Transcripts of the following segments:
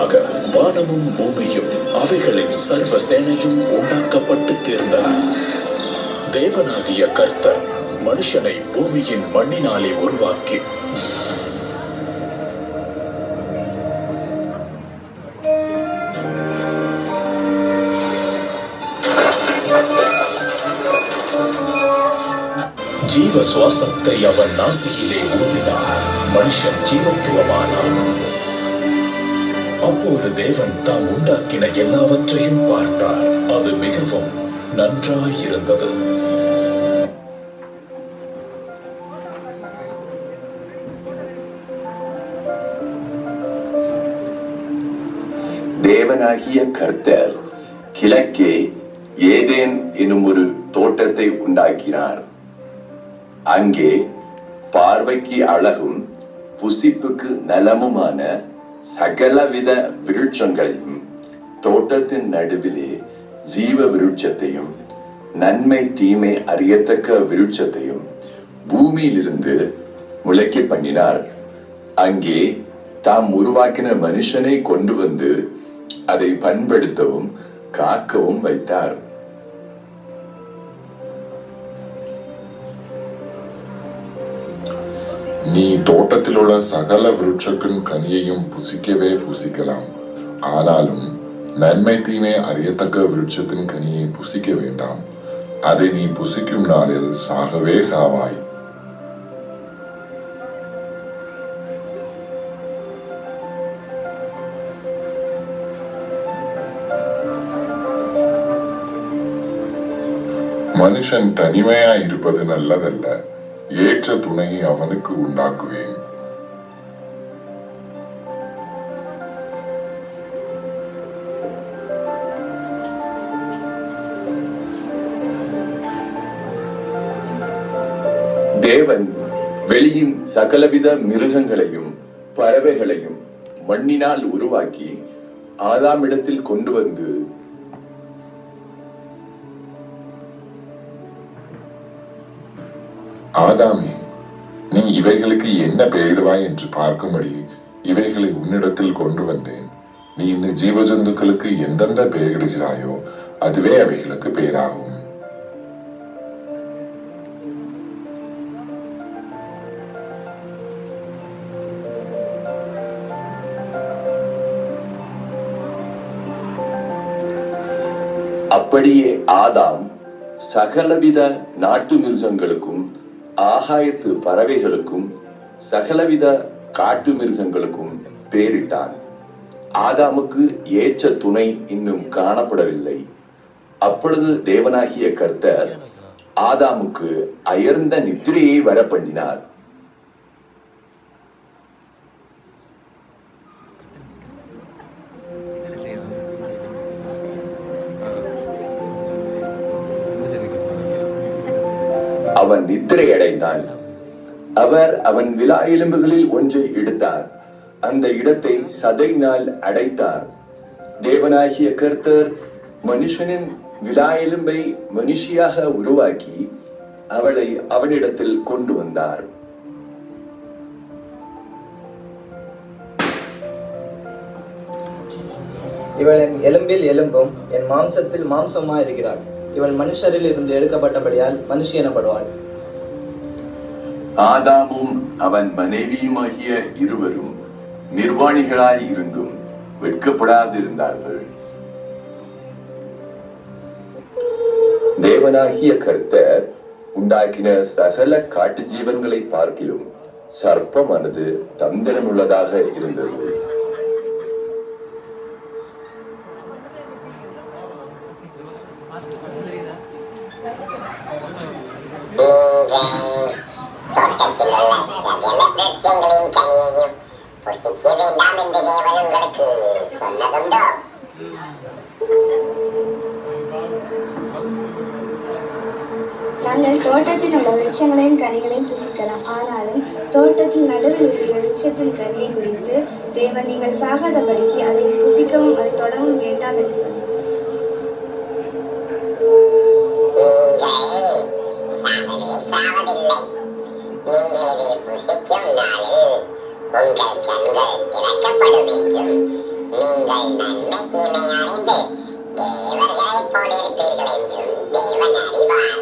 முன்னதாக வானமும் பூமியும் அவைகளின் சர்வ சேனையும் உண்டாக்கப்பட்டு தீர்ந்தன. தேவனாகிய கர்த்தர் மனுஷனை பூமியின் மண்ணினாலே உருவாக்கி ஜீவ சுவாசத்தை அவன் நாசியிலே ஊதினார். மனுஷன் ஜீவத்துவமானான். அப்போது தேவன் தாம் உண்டாக்கின எல்லாவற்றையும் பார்த்தார். அது மிகவும் நன்றாயிருந்தது. தேவனாகிய கர்த்தர் கிழக்கே ஏதேன் எனும் ஒரு தோட்டத்தை உண்டாக்கினார். அங்கே பார்வைக்கு அழகும் புசிப்புக்கு நலமுமான சகலவித விருட்சங்களையும், தோட்டத்தின் நடுவிலே ஜீவ விருட்சத்தையும் நன்மை தீமை அறியத்தக்க விருட்சத்தையும் பூமியிலிருந்து முளைக்க பண்ணினார். அங்கே தாம் உருவாக்கின மனுஷனை கொண்டு வந்து அதை பண்படுத்தவும் காக்கவும் வைத்தார். நீ தோட்டத்தில் உள்ள சகல விருட்சத்தின் கனியையும் புசிக்கவே புசிக்கலாம். ஆனாலும் நன்மை தீமை அறியத்தக்க விருட்சத்தின் கனியை புசிக்க வேண்டாம். அதை நீ புசிக்கும் நாளில் சாகவே சாவாய். மனுஷன் தனிமையாய் இருப்பது நல்லதல்ல. ஏற்ற துணையை அவனுக்கு உண்டாக்குவேன். தேவன் வெளியின் சகலவித மிருகங்களையும் பறவைகளையும் மண்ணினால் உருவாக்கி ஆதாமிடத்தில் கொண்டு வந்து, ஆதாமே, நீ இவைகளுக்கு என்ன பெயரிடுவாய் என்று பார்க்கும்படி இவைகளை உன்னிடத்தில் கொண்டு வந்தேன். நீ இந்த ஜீவஜந்துக்களுக்கு எந்தெந்த பெயரிடுகிறாயோ அதுவே அவைகளுக்கு பெயராகும். அப்படியே ஆதாம் சகலவித நாட்டு மிருகங்களுக்கும் ஆகாயத்து பறவைகளுக்கும் சகலவித காட்டு மிருகங்களுக்கும் பேரிட்டான். ஆதாமுக்கு ஏற்ற துணை இன்னும் காணப்படவில்லை. அப்பொழுது தேவனாகிய கர்த்தர் ஆதாமுக்கு அயர்ந்த நித்திரையை வர பண்ணினார். அவன் நித்திரை அடைந்தான். அவர் அவன் விலா எலும்புகளில் ஒன்றை எடுத்தார். அந்த இடத்தை சதையினால் அடைத்தார். தேவனாகிய கர்த்தர் மனுஷனின் விலா எலும்பை மனுஷியாக உருவாக்கி அவளை அவனிடத்தில் கொண்டு வந்தார். இவள் என் எலும்பில் எலும்பும் என் மாம்சத்தில் மாம்சமா இருக்கிறாள். இவள் மனுஷரில் இருந்து எடுக்கப்பட்டபடியால் மனுஷி எனப்படுவாள். ஆதாமும் அவன் மனைவியுமாகிய இருவரும் நிர்வாணிகளாய் இருந்தும் வெட்கப்படாதிருந்தார்கள். தேவனாகிய கர்த்தர் உண்டாக்கின சகல காட்டு ஜீவன்களை பார்க்கிலும் சர்ப்பமானது தந்திரமுள்ளதாக இருந்தது. தோட்டத்தில் உள்ள சகல விருட்சங்களின் கனியையும் புசிக்க வேண்டாம் என்று தேவன் உங்களுக்கு சொன்னதுண்டோ? நாங்கள் தோட்டத்தில் உள்ள விருட்சங்களின் கனிகளையும் புசிக்கலாம். ஆனாலும் தோட்டத்தில் நடுவில் இருக்கிற விருட்சத்தின் கனியை குறித்து தேவன் நீங்கள் சாகாதபடிக்கு அதை புசிக்கவும் அதை தொடவும் வேண்டாம் என்று சொன்னார். சாவதில்லை. நீங்கள் இதை புசிக்கும் நாளில் உங்கள் கண்கள் திறக்கப்படும் என்றும் நீங்கள் நன்மை தீமை அறிந்து தேவர்களைப் போல் இருப்பீர்கள் என்றும் தேவன் அறிவார்.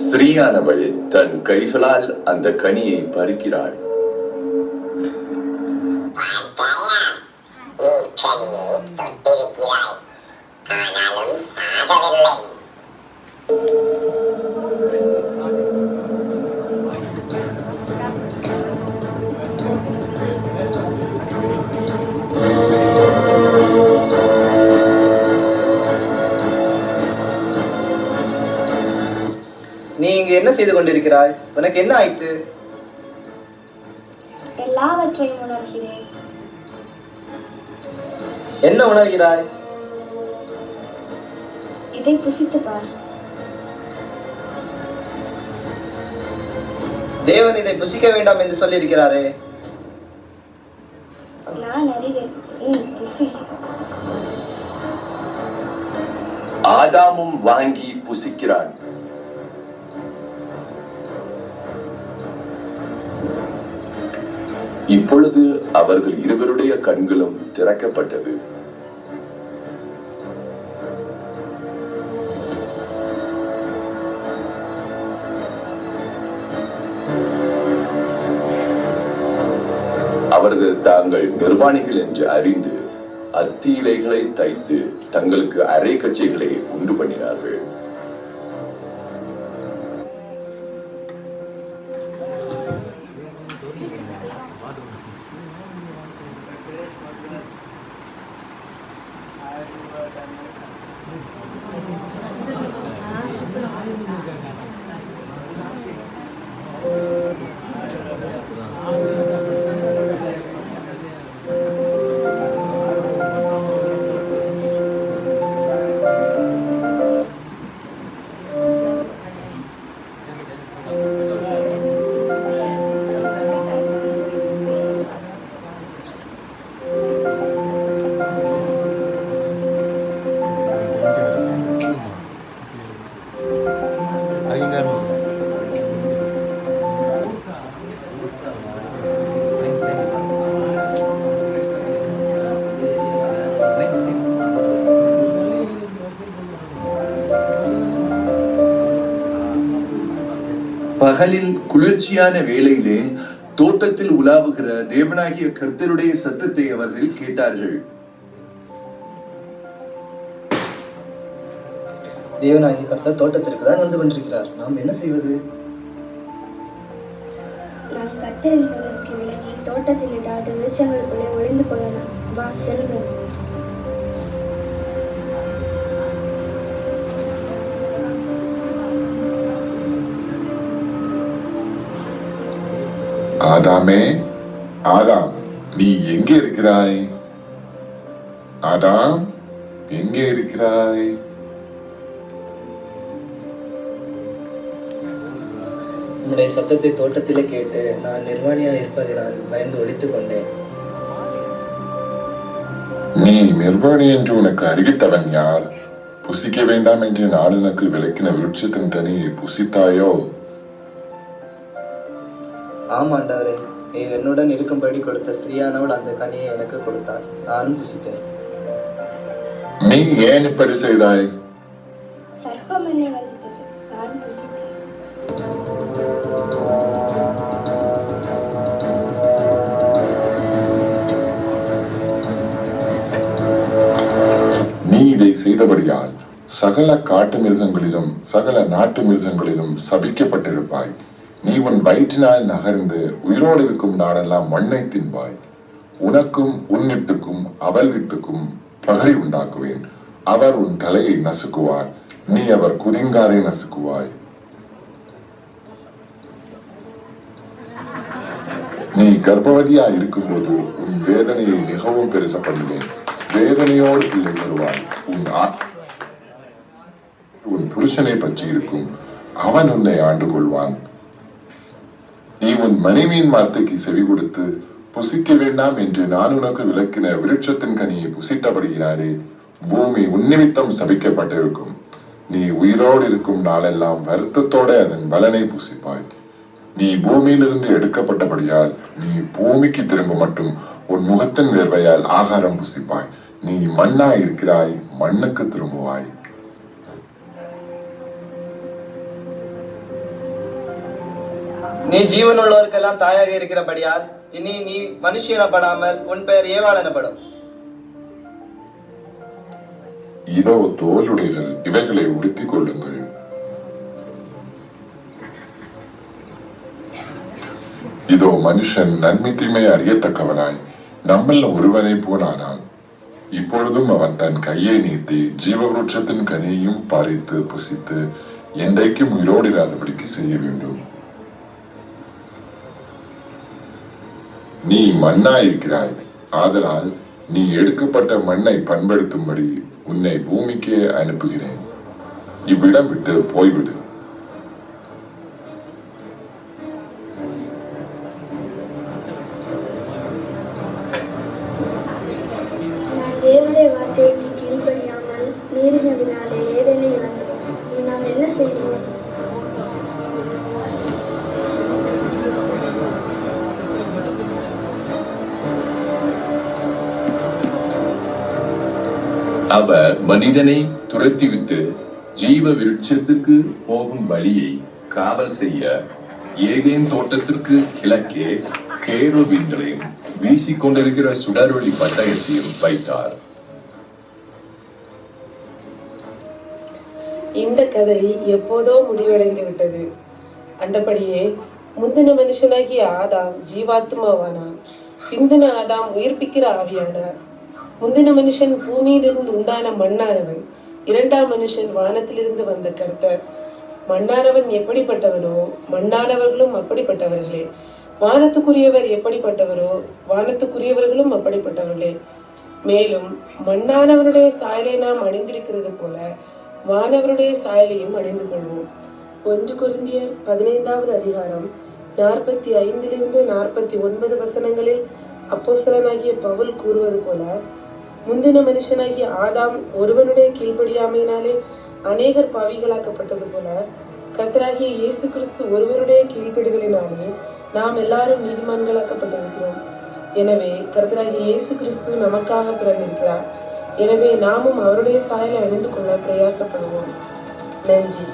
ஸ்திரீயானவள் தன் கைகளால் அந்த கனியை பறிக்கிறாள். பார்த்தாயா, நீ கனியை தொட்டிருக்கிறாய், ஆனாலும் சாகவில்லை. நீ இங்கு என்ன செய்து கொண்டிருக்கிறாய்? உனக்கு என்ன ஆயிற்று? எல்லாவற்றையும் உணர்கிறேன். என்ன உணர்கிறாய்? இதை புசித்து பார். தேவன் இதை புசிக்க வேண்டாம் என்று சொல்லியிருக்கிறாரே. நான் அறிவேன். புசி. ஆதாமும் வாங்கி புசிக்கிறான். இப்பொழுது அவர்கள் இருவருடைய கண்களும் திறக்கப்பட்டது. அவர்கள் தாங்கள் நிர்வாணிகள் என்று அறிந்து அத்தி இலைகளை தைத்து தங்களுக்கு அரை கச்சைகளை உண்டு பண்ணினார்கள். பகலில் குளிர்ச்சியான வேளையிலே தோட்டத்தில் உலாவுகிற தேவனாகிய கர்த்தருடைய சத்தத்தை அவர்கள் கேட்டார்கள். தேவனாகிய கர்த்தர் தோட்டத்திற்கு தான் வந்து கொண்டிருக்கிறார். நாம் என்ன செய்வது? நாம் கர்த்தரின் சத்தத்திற்கு விலகி தோட்டத்தில் ஏதாவது விருட்சங்களுக்குள்ளே ஒளிந்து கொள்ளலாம். வா, செல்வோம். ஆதாமே, ஆதாம், நீ எங்கே இருக்கிறாய்? ஆதாம், எங்கே இருக்கிறாய்? உன்னுடைய சத்தத்தை தோட்டத்திலே கேட்டு நான் நிர்வாணியாக இருப்பதினால் பயந்து ஒழித்துக் கொண்டேன். நீ நிர்வாணி என்று உனக்கு அறிவித்தவன் யார்? புசிக்க வேண்டாம் என்று நான் உனக்கு விளக்கின விருட்சத்தின் கனியை புசித்தாயோ? ஆமாண்டவரே, நீர் என்னுடன் இருக்கும்படி கொடுத்த ஸ்திரீயானவள் அந்த கனியை எனக்கு கொடுத்தாள். நானும் புசித்தேன். நீ ஏன் இப்படி செய்தாய்? சர்ப்பம் என்னை வஞ்சித்தது. நான் புசித்தேன். நீ இதை செய்தபடியால் சகல காட்டு மிருகங்களிலும் சகல நாட்டு மிருகங்களிலும் சபிக்கப்பட்டிருப்பாய். நீ உன் வயிற்றினால் நகர்ந்து உயிரோடு இருக்கும் நாடெல்லாம் மண்ணை தின்பாய். உனக்கும் உன் வித்துக்கும் அவள் வித்துக்கும் பகை உண்டாக்குவேன். அவர் உன் தலையை நசுக்குவார், நீ அவர் குதிங்காரை நசுக்குவாய். நீ கர்ப்பவதியா இருக்கும்போது உன் வேதனையை மிகவும் பெருக பண்ணுவேன். வேதனையோடு பிள்ளை வருவாய். உன் புருஷனை பற்றி இருக்கும், அவன் உன்னை ஆண்டு கொள்வான். நீ உன் மனைவியின் வார்த்தைக்கு செவி கொடுத்து புசிக்க வேண்டாம் என்று நான் உனக்கு விளக்கின விருட்சத்தின் கனியை புசித்தபடுகிறாரே, பூமி உன்னிமித்தம் சபிக்கப்பட்டிருக்கும். நீ உயிரோடு இருக்கும் நாளெல்லாம் வருத்தத்தோட அதன் பலனை புசிப்பாய். நீ பூமியிலிருந்து எடுக்கப்பட்டபடியால் நீ பூமிக்கு திரும்ப மட்டும் உன் முகத்தின் வேர்வையால் ஆகாரம் புசிப்பாய். நீ மண்ணாய் இருக்கிறாய், மண்ணுக்கு திரும்புவாய். நீ ஜீவனுள்ளவர்க்கெல்லாம் தாயாக இருக்கிறபடியால் இனி நீ மனுஷி எனப்படாமல் உன் பெயர் ஏவாள் எனப்படும். இதோ தோலுடைகள், இவைகளை உடுத்திக் கொள்ளுங்கள். இதோ மனுஷன் நன்மை தீமை அறியத்தக்கவனாய் நம்மள ஒருவனை போனானான். இப்பொழுதும் அவன் தன் கையை நீட்டி ஜீவவருட்சத்தின் கனியையும் பறித்து புசித்து என்றைக்கும் உயிரோடிராதபடிக்கு செய்ய வேண்டும். நீ மண்ணாயிருக்கிறாய், ஆதலால் நீ எடுக்கப்பட்ட மண்ணை பண்படுத்தும்படி உன்னை பூமிக்கே அனுப்புகிறேன். இவ்விடம் விட்டு போய்விடு. நான் தேவனுடைய வார்த்தைக்கு கீழ்ப்படியாமல் மீறினதினாலே ஏதேனை இழந்தோம். நீ நாம் என்ன செய்வோம்? அவர் மனிதனை துரத்திவிட்டு ஜீவ விருட்சத்துக்கு போகும் வழியை காவல் செய்ய ஏதேன் தோட்டத்திற்கு கிழக்கே கேருபீன்களையும் வீசிக்கொண்டிருக்கிற சுடரொளி பட்டயத்தையும் வைத்தார். இந்த கதை எப்போதோ முடிவடைந்து விட்டது. அந்தபடியே முந்தின மனுஷனாகிய ஆதாம் ஜீவாத்மாவானான். பிந்தின ஆதாம் உயிர்ப்பிக்கிற ஆவியானார். முந்தின மனுஷன் பூமியிலிருந்து உண்டான மண்ணானவன், இரண்டாம் மனுஷன் வானத்திலிருந்து வந்த கர்த்தர். மண்ணானவன் எப்படிப்பட்டவனோ மண்ணானவர்களும் அப்படிப்பட்டவர்களே. வானத்துக்குரியவர் எப்படிப்பட்டவரோ வானத்துக்குரியவர்களும் அப்படிப்பட்டவர்களே. மேலும் மண்ணானவருடைய சாயலை நாம் அணிந்திருக்கிறது போல வானவருடைய சாயலையும் அணிந்து கொள்வோம். 1 கொரிந்தியர் 15வது அதிகாரம் 45 49 வசனங்களில் அப்போஸ்தலனாகிய பவுல் கூறுவது போல, முந்தின மனுஷனாகிய ஆதாம் ஒருவனுடைய கீழ்ப்படியாமையினாலே அநேகர் பாவிகளாக்கப்பட்டது போல கர்த்தராகிய இயேசு கிறிஸ்து ஒருவருடைய கீழ்ப்படிதலினாலே நாம் எல்லாரும் நீதிமான்களாக்கப்பட்டிருக்கிறோம். எனவே கர்த்தராகிய இயேசு கிறிஸ்து நமக்காக பிறந்திருக்கிறார். எனவே நாமும் அவருடைய சாயலை அணிந்து கொள்ள பிரயாசப்படுவோம். நன்றி.